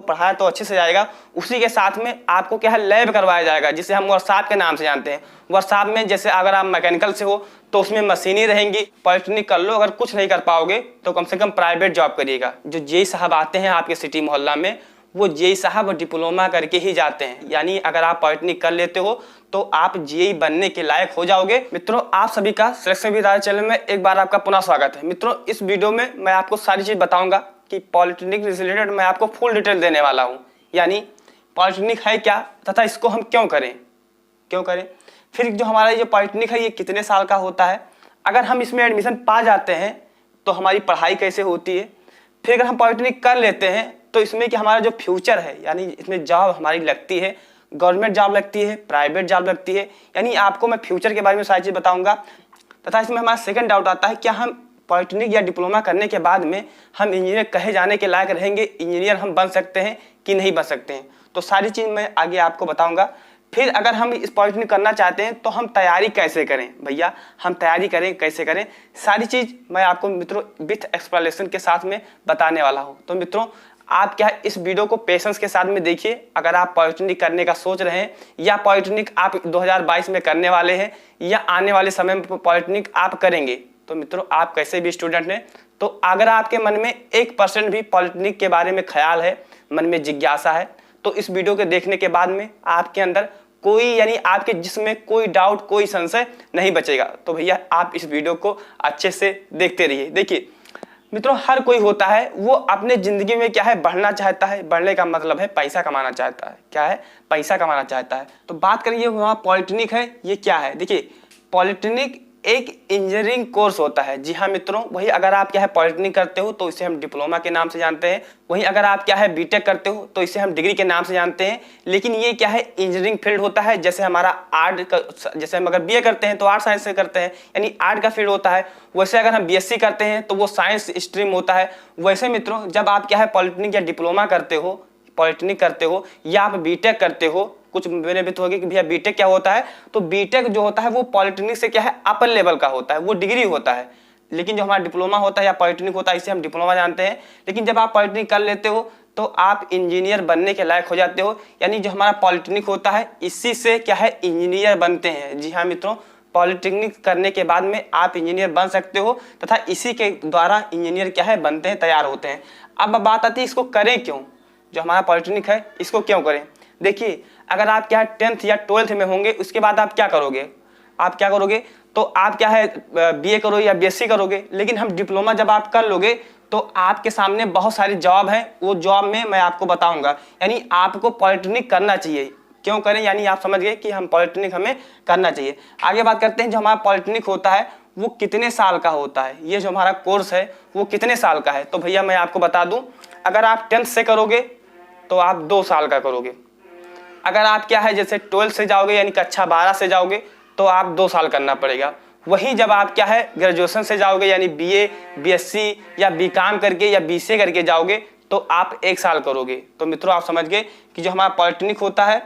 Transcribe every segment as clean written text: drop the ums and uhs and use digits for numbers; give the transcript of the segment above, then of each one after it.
पढ़ाया तो अच्छे से जाएगा, उसी के साथ में आपको क्या है लैब करवाया जाएगा, जिसे हम वर्कशॉप के नाम से जानते हैं। वर्कशॉप में जैसे अगर आप मैकेनिकल से हो तो उसमें मशीनें रहेंगी। पॉलिटेक्निक कर लो, अगर कुछ नहीं कर पाओगे तो कम से कम प्राइवेट जॉब करिएगा। जो जेई साहब आते हैं आपके सिटी मोहल्ला में, वो जेई साहब डिप्लोमा करके ही जाते हैं। यानी अगर आप पॉलिटेक्निक कर लेते हो तो आप जेई बनने के लायक हो जाओगे। मित्रों, आप सभी का सिलेक्शन विद राज चैनल में एक बार आपका पुनः स्वागत है। मित्रों, इस वीडियो में मैं आपको सारी चीज बताऊंगा कि पॉलिटेक्निक से रिलेटेड मैं आपको फुल डिटेल देने वाला हूं। यानी पॉलिटेक्निक है क्या तथा इसको हम क्यों करें, फिर जो हमारा ये पॉलिटेक्निक है ये कितने साल का होता है, अगर हम इसमें एडमिशन पा जाते हैं तो हमारी पढ़ाई कैसे होती है, फिर अगर हम पॉलिटेक्निक कर लेते हैं तो इसमें कि हमारा जो फ्यूचर है, यानी इसमें जॉब हमारी लगती है, गवर्नमेंट जॉब लगती है, प्राइवेट जॉब लगती है। यानी आपको मैं फ्यूचर के बारे में सारी चीज़ बताऊंगा। तथा इसमें हमारा सेकंड डाउट आता है, क्या हम पॉलिटेक्निक या डिप्लोमा करने के बाद में हम इंजीनियर कहे जाने के लायक रहेंगे, इंजीनियर हम बन सकते हैं कि नहीं बन सकते हैं। तो सारी चीज़ मैं आगे आपको बताऊँगा। फिर अगर हम इस पॉलिटेक्निक करना चाहते हैं तो हम तैयारी कैसे करें, भैया हम तैयारी करें कैसे करें, सारी चीज़ मैं आपको मित्रों विथ एक्सप्लेनेशन के साथ में बताने वाला हूँ। तो मित्रों, आप क्या इस वीडियो को पेशेंस के साथ में देखिए। अगर आप पॉलिटेक्निक करने का सोच रहे हैं या पॉलिटेक्निक आप 2022 में करने वाले हैं या आने वाले समय में पॉलिटेक्निक आप करेंगे, तो मित्रों आप कैसे भी स्टूडेंट हैं, तो अगर आपके मन में 1% भी पॉलिटेक्निक के बारे में ख्याल है, मन में जिज्ञासा है, तो इस वीडियो के देखने के बाद में आपके अंदर कोई यानी आपके जिसमें कोई डाउट, कोई संशय नहीं बचेगा। तो भैया आप इस वीडियो को अच्छे से देखते रहिए। देखिए मित्रों, हर कोई होता है वो अपने जिंदगी में क्या है बढ़ना चाहता है। बढ़ने का मतलब है पैसा कमाना चाहता है। क्या है? पैसा कमाना चाहता है। तो बात करें ये वहाँ पॉलिटेक्निक है, ये क्या है? देखिए पॉलिटेक्निक एक इंजीनियरिंग कोर्स होता है। जी हाँ मित्रों, वही अगर आप क्या है पॉलिटेक्निक करते हो तो इसे हम डिप्लोमा के नाम से जानते हैं। वहीं अगर आप क्या है बीटेक करते हो तो इसे हम डिग्री के नाम से जानते हैं। लेकिन ये क्या है इंजीनियरिंग फील्ड होता है। जैसे हमारा आर्ट का, जैसे हम अगर बीए करते हैं तो आर्ट साइंस से करते हैं, यानी आर्ट का फील्ड होता है। वैसे अगर हम बीएससी करते हैं तो वो साइंस स्ट्रीम होता है। वैसे मित्रों, जब आप क्या है पॉलिटेक्निक या डिप्लोमा करते हो, पॉलिटेक्निक करते हो या आप बीटेक करते हो, कुछ मेरे भी तो होगी कि भैया बीटेक क्या होता है, तो बीटेक जो होता है वो पॉलिटेक्निक से क्या है अपर लेवल का होता है, वो डिग्री होता है। लेकिन जो हमारा डिप्लोमा होता है या पॉलिटेक्निक होता है इसे हम डिप्लोमा जानते हैं। लेकिन जब आप पॉलिटेक्निक कर लेते हो तो आप इंजीनियर बनने के लायक हो जाते हो। यानी जो हमारा पॉलिटेक्निक होता है इसी से क्या है इंजीनियर बनते हैं। जी हाँ मित्रों, पॉलिटेक्निक करने के बाद में आप इंजीनियर बन सकते हो तथा इसी के द्वारा इंजीनियर क्या है बनते हैं, तैयार होते हैं। अब बात आती है इसको करें क्यों, जो हमारा पॉलिटेक्निक है इसको क्यों करें। देखिए अगर आप क्या है 10th या 12th में होंगे, उसके बाद आप क्या करोगे, तो आप क्या है बीए करो या बीएससी करोगे। लेकिन हम डिप्लोमा जब आप कर लोगे तो आपके सामने बहुत सारी जॉब है, वो जॉब में मैं आपको बताऊंगा। यानी आपको पॉलिटेक्निक करना चाहिए। क्यों करें, यानी आप समझ गए कि हम पॉलिटेक्निक हमें करना चाहिए। आगे बात करते हैं, जो हमारा पॉलिटेक्निक होता है वो कितने साल का होता है, ये जो हमारा कोर्स है वो कितने साल का है। तो भैया मैं आपको बता दूं, अगर आप 10th से करोगे तो आप 2 साल का करोगे। अगर आप क्या है जैसे 12th से जाओगे यानी कक्षा 12 से जाओगे तो आप 2 साल करना पड़ेगा। वहीं जब आप क्या है ग्रेजुएशन से जाओगे यानी बीए, बीएससी या बीकॉम करके या बीसीए करके जाओगे तो आप 1 साल करोगे। तो मित्रों आप समझ गए कि जो हमारा पॉलिटेक्निक होता है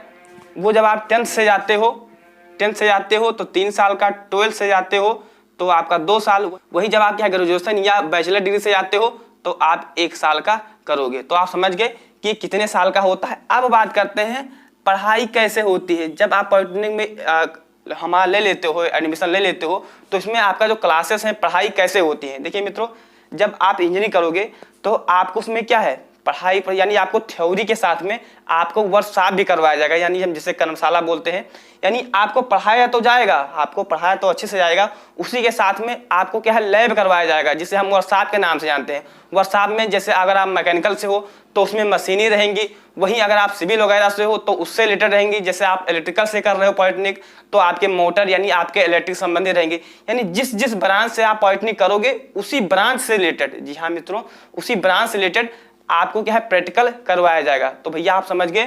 वो जब आप 10th से जाते हो तो 3 साल का, 12th से जाते हो तो आपका 2 साल। वहीं जब आप क्या ग्रेजुएशन या बैचलर डिग्री से जाते हो तो आप 1 साल का करोगे। तो आप समझ गए कि कितने साल का होता है। अब बात करते हैं पढ़ाई कैसे होती है। जब आप पॉलिटेक्निक में हमारा ले लेते हो, एडमिशन ले लेते हो, तो इसमें आपका जो क्लासेस हैं पढ़ाई कैसे होती है। देखिए मित्रों, जब आप इंजीनियरिंग करोगे तो आपको उसमें क्या है पढ़ाई पर, यानी आपको थ्योरी के साथ में आपको वर्कशॉप भी करवाया जाएगा, यानी हम जिसे कर्मशाला बोलते हैं। यानी आपको पढ़ाया तो जाएगा, आपको पढ़ाया तो अच्छे से जाएगा, उसी के साथ में आपको क्या है लैब करवाया जाएगा, जिसे हम वर्कशॉप के नाम से जानते हैं। वर्कशॉप में जैसे अगर आप मैकेनिकल से हो तो उसमें मशीनें रहेंगी। वहीं अगर आप सिविल वगैरह से हो तो उससे रिलेटेड रहेंगी। जैसे आप इलेक्ट्रिकल से कर रहे हो पॉलिटेक्निक तो आपके मोटर यानी आपके इलेक्ट्रिक संबंधी रहेंगे। यानी जिस जिस ब्रांच से आप पॉलिटेक्निक करोगे उसी ब्रांच से रिलेटेड, जी हाँ मित्रों, उसी ब्रांच से रिलेटेड आपको क्या है प्रैक्टिकल करवाया जाएगा। तो भैया आप समझ गए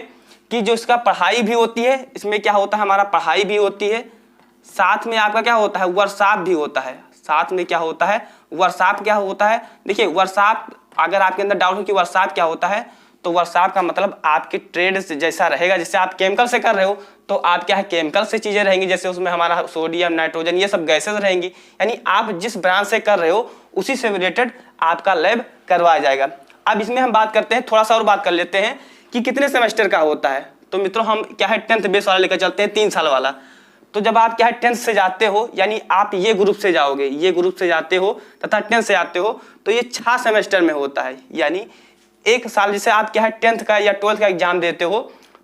कि जो इसका पढ़ाई भी होती है, इसमें क्या होता है हमारा पढ़ाई भी होती है, साथ में आपका क्या होता है वर्कशॉप भी होता है। साथ में क्या होता है वर्कशॉप क्या होता है। देखिए वर्कशॉप, अगर आपके अंदर डाउट हो कि वर्कशॉप क्या होता है, तो वर्कशॉप का मतलब आपके ट्रेड जैसा रहेगा। जैसे आप केमिकल से कर रहे हो तो आप क्या है केमिकल से चीजें रहेंगी, जैसे उसमें हमारा सोडियम, नाइट्रोजन, ये सब गैसेस रहेंगी। यानी आप जिस ब्रांच से कर रहे हो उसी से रिलेटेड आपका लैब करवाया जाएगा। अब इसमें हम बात करते हैं, थोड़ा सा और बात कर लेते हैं कि कितने सेमेस्टर का होता है। तो मित्रों हम क्या है 10th बेस वाला लेकर चलते हैं, 3 साल वाला। तो जब आप क्या है 10th से जाते हो, यानी आप ये ग्रुप से जाओगे, ये ग्रुप से जाते हो तथा 10th से आते हो, तो ये 6 सेमेस्टर में होता है। यानी एक साल जैसे आप क्या है 10th का या 12th का एग्जाम देते हो,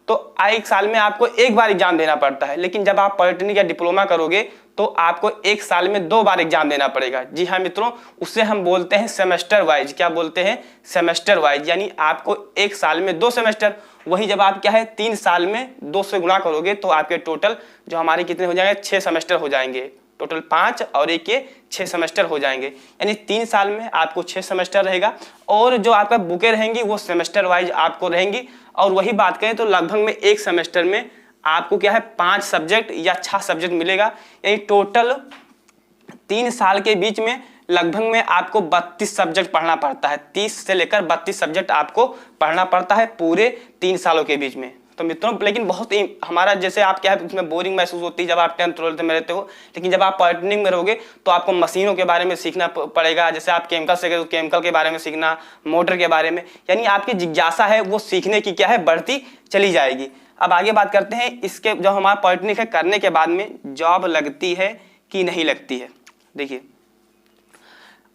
तो एक साल में आपको एक बार एग्जाम देना पड़ता है। लेकिन जब आप पॉलिटेक्निक या डिप्लोमा करोगे तो आपको एक साल में 2 बार एग्जाम देना पड़ेगा। जी हाँ मित्रों, उससे हम बोलते हैं सेमेस्टर वाइज। क्या बोलते हैं? Semester wise. यानी आपको एक साल में 2 सेमेस्टर, वही जब आप क्या है 3 साल में 2 से गुणा करोगे तो आपके टोटल जो हमारे कितने हो जाएंगे, 6 सेमेस्टर हो जाएंगे। टोटल 5 और एक के 6 सेमेस्टर हो जाएंगे। यानी 3 साल में आपको 6 सेमेस्टर रहेगा और जो आपका बुकें रहेंगी वो सेमेस्टर वाइज आपको रहेंगी। और वही बात करें तो लगभग में एक सेमेस्टर में आपको क्या है 5 सब्जेक्ट या 6 सब्जेक्ट मिलेगा। यानी टोटल 3 साल के बीच में लगभग में आपको 32 सब्जेक्ट पढ़ना पड़ता है। 30 से लेकर 32 सब्जेक्ट आपको पढ़ना पड़ता है पूरे 3 सालों के बीच में। तो मित्रों लेकिन बहुत ही हमारा जैसे आप क्या है उसमें बोरिंग महसूस होती है जब आप 10th 12th में रहते हो। लेकिन जब आप पॉलिटेक्निक में रहोगे तो आपको मशीनों के बारे में सीखना पड़ेगा। जैसे आप केमिकल से तो केमिकल के बारे में सीखना, मोटर के बारे में, यानी आपकी जिज्ञासा है वो सीखने की क्या है बढ़ती चली जाएगी। अब आगे बात करते हैं इसके जो हमारा पॉलिटेक्निक है करने के बाद में जॉब लगती है कि नहीं लगती है। देखिए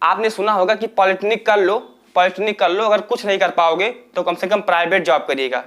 आपने सुना होगा कि पॉलिटेक्निक कर लो, पॉलिटेक्निक कर लो, अगर कुछ नहीं कर पाओगे तो कम से कम प्राइवेट जॉब करिएगा।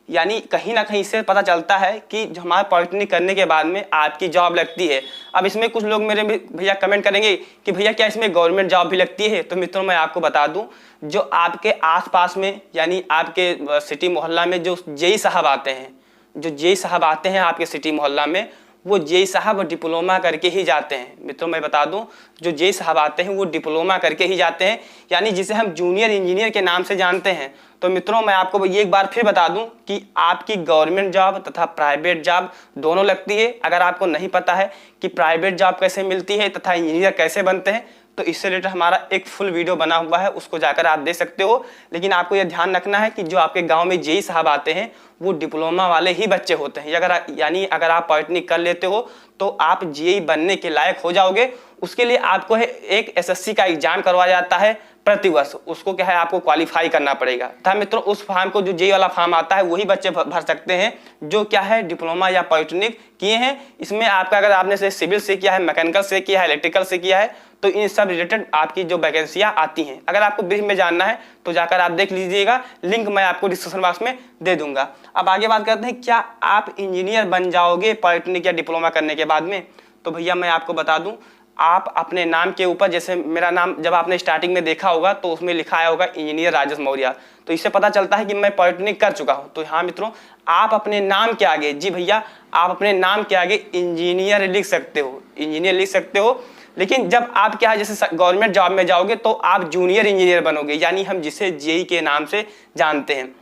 यानी कहीं ना कहीं से पता चलता है कि जो हमारा पॉलिटेक्निक करने के बाद में आपकी जॉब लगती है। अब इसमें कुछ लोग मेरे भैया कमेंट करेंगे कि भैया क्या इसमें गवर्नमेंट जॉब भी लगती है। तो मित्रों मैं आपको बता दूं, जो आपके आसपास में यानी आपके सिटी मोहल्ला में जो जेई साहब आते हैं, जो जेई साहब आते हैं आपके सिटी मोहल्ला में, वो जेई साहब डिप्लोमा करके ही जाते हैं। मित्रों मैं बता दूं, जो जेई साहब आते हैं वो डिप्लोमा करके ही जाते हैं, यानी जिसे हम जूनियर इंजीनियर के नाम से जानते हैं। तो मित्रों मैं आपको ये एक बार फिर बता दूं कि आपकी गवर्नमेंट जॉब तथा प्राइवेट जॉब दोनों लगती है। अगर आपको नहीं पता है कि प्राइवेट जॉब कैसे मिलती है तथा इंजीनियर कैसे बनते हैं तो इससे रिलेटेड हमारा एक फुल वीडियो बना हुआ है, उसको जाकर आप देख सकते हो। लेकिन आपको यह ध्यान रखना है कि जो आपके गांव में जेई साहब आते हैं वो डिप्लोमा वाले ही बच्चे होते हैं। अगर आप पॉलिटेक्निक कर लेते हो तो आप जेई बनने के लायक हो जाओगे। उसके लिए आपको है एक एसएससी का एग्जाम करवाया जाता है प्रतिवर्ष, उसको क्या है आपको क्वालिफाई करना पड़ेगा। था मित्रों उस फॉर्म को जो जेई वाला फॉर्म आता है वही बच्चे भर सकते हैं जो क्या है डिप्लोमा या पॉलिटेक्निक किए हैं। इसमें आपका अगर आपने से सिविल से किया है, मैकेनिकल से किया है, इलेक्ट्रिकल से किया है, तो इन सब रिलेटेड आपकी जो वैकेंसियां आती हैं। अगर आपको ब्रीफ में जानना है तो जाकर आप देख लीजिएगा, लिंक मैं आपको डिस्क्रिप्शन बॉक्स में दे दूंगा। अब आगे बात करते हैं क्या आप इंजीनियर बन जाओगे पॉलिटेक्निक या डिप्लोमा करने के बाद में। तो भैया मैं आपको बता दूं, आप अपने नाम के ऊपर, जैसे मेरा नाम जब आपने स्टार्टिंग में देखा होगा तो उसमें लिखा आया होगा इंजीनियर राजेश मौर्य, तो इससे पता चलता है कि मैं पॉलिटेक्निक कर चुका हूं। तो हाँ मित्रों आप अपने नाम के आगे, जी भैया आप अपने नाम के आगे इंजीनियर लिख सकते हो, इंजीनियर लिख सकते हो। लेकिन जब आप क्या है जैसे गवर्नमेंट जॉब में जाओगे तो आप जूनियर इंजीनियर बनोगे, यानी हम जिसे जेई के नाम से जानते हैं।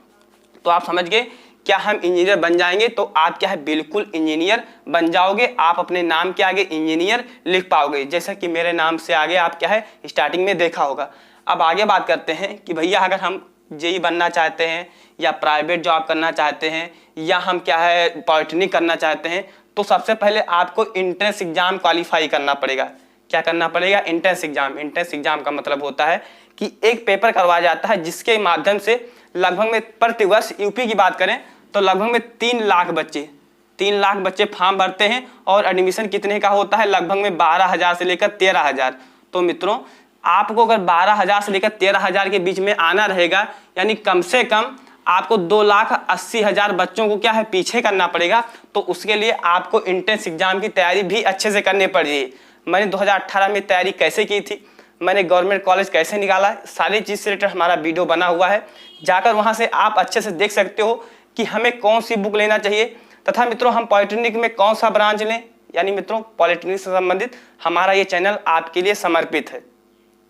तो आप समझ गए, क्या हम इंजीनियर बन जाएंगे तो आप क्या है बिल्कुल इंजीनियर बन जाओगे। आप अपने नाम के आगे इंजीनियर लिख पाओगे, जैसा कि मेरे नाम से आगे आप क्या है स्टार्टिंग में देखा होगा। अब आगे बात करते हैं कि भैया अगर हम जेई बनना चाहते हैं या प्राइवेट जॉब करना चाहते हैं या हम क्या है पॉलिटेक्निक करना चाहते हैं, तो सबसे पहले आपको इंट्रेंस एग्जाम क्वालिफाई करना पड़ेगा। क्या करना पड़ेगा? Entrance exam. एंट्रेंस एग्जाम का मतलब होता है कि एक पेपर करवाया जाता है जिसके माध्यम से लगभग में प्रतिवर्ष यूपी की बात करें तो लगभग में 3 लाख बच्चे फॉर्म भरते हैं और एडमिशन कितने का होता है? लगभग में 12,000 से लेकर 13,000। तो मित्रों आपको अगर 12,000 से लेकर 13,000 के बीच में आना रहेगा, यानी कम से कम आपको 2,80,000 बच्चों को क्या है पीछे करना पड़ेगा। तो उसके लिए आपको एंट्रेंस एग्जाम की तैयारी भी अच्छे से करनी पड़ेगी। मैंने 2018 में तैयारी कैसे की थी, मैंने गवर्नमेंट कॉलेज कैसे निकाला, सारी चीज़ से रिलेटेड हमारा वीडियो बना हुआ है, जाकर वहाँ से आप अच्छे से देख सकते हो कि हमें कौन सी बुक लेना चाहिए तथा मित्रों हम पॉलिटेक्निक में कौन सा ब्रांच लें। यानी मित्रों पॉलिटेक्निक से संबंधित हमारा ये चैनल आपके लिए समर्पित है।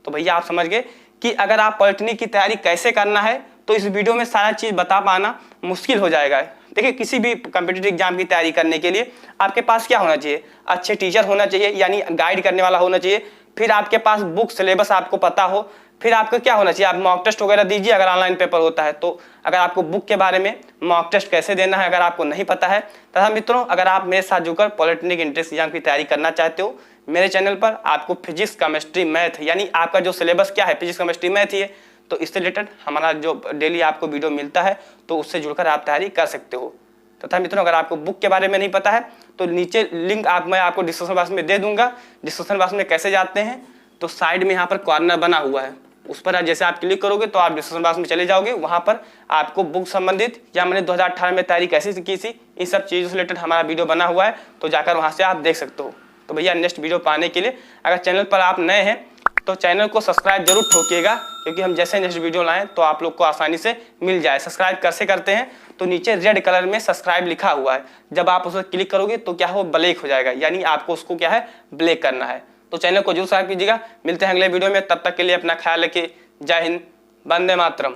तो भैया आप समझ गए कि अगर आप पॉलिटेक्निक की तैयारी कैसे करना है तो इस वीडियो में सारा चीज़ बता पाना मुश्किल हो जाएगा। देखिए किसी भी कॉम्पिटिटिव एग्जाम की तैयारी करने के लिए आपके पास क्या होना चाहिए? अच्छे टीचर होना चाहिए, यानी गाइड करने वाला होना चाहिए। फिर आपके पास बुक सिलेबस आपको पता हो। फिर आपको क्या होना चाहिए? आप मॉक टेस्ट वगैरह दीजिए अगर ऑनलाइन पेपर होता है तो। अगर आपको बुक के बारे में मॉक टेस्ट कैसे देना है अगर आपको नहीं पता है, तथा मित्रों अगर आप मेरे साथ जुड़कर पॉलिटेक्निक एंट्रेंस एग्जाम की तैयारी करना चाहते हो, मेरे चैनल पर आपको फिजिक्स केमिस्ट्री मैथ यानी आपका जो सिलेबस क्या है फिजिक्स केमिस्ट्री मैथ ही है, तो इससे रिलेटेड हमारा जो डेली आपको वीडियो मिलता है तो उससे जुड़कर आप तैयारी कर सकते हो। तथा मित्रों, अगर आपको बुक के बारे में नहीं पता है तो नीचे लिंक मैं आपको डिस्क्रिप्शन बॉक्स में दे दूंगा। डिस्क्रिप्शन बॉक्स में कैसे जाते हैं, तो साइड में यहाँ पर कॉर्नर बना हुआ है, उस पर जैसे आप क्लिक करोगे तो आप डिस्क्रिप्शन बॉक्स में चले जाओगे। वहाँ पर आपको बुक संबंधित या मैंने 2018 में तैयारी कैसे की थी इन सब चीज़ों से रिलेटेड हमारा वीडियो बना हुआ है, तो जाकर वहाँ से आप देख सकते हो। तो भैया नेक्स्ट वीडियो पाने के लिए अगर चैनल पर आप नए हैं तो चैनल को सब्सक्राइब जरूर ठोकिएगा, क्योंकि हम जैसे नेक्स्ट वीडियो लाएं तो आप लोग को आसानी से मिल जाए। सब्सक्राइब कैसे करते हैं, तो नीचे रेड कलर में सब्सक्राइब लिखा हुआ है, जब आप उस पर क्लिक करोगे तो क्या हो, ब्लैक हो जाएगा, यानी आपको उसको क्या है, ब्लैक करना है। तो चैनल को जरूर सब्सक्राइब कीजिएगा। मिलते हैं अगले वीडियो में, तब तक के लिए अपना ख्याल रखिए। जय हिंद, वंदे मातरम।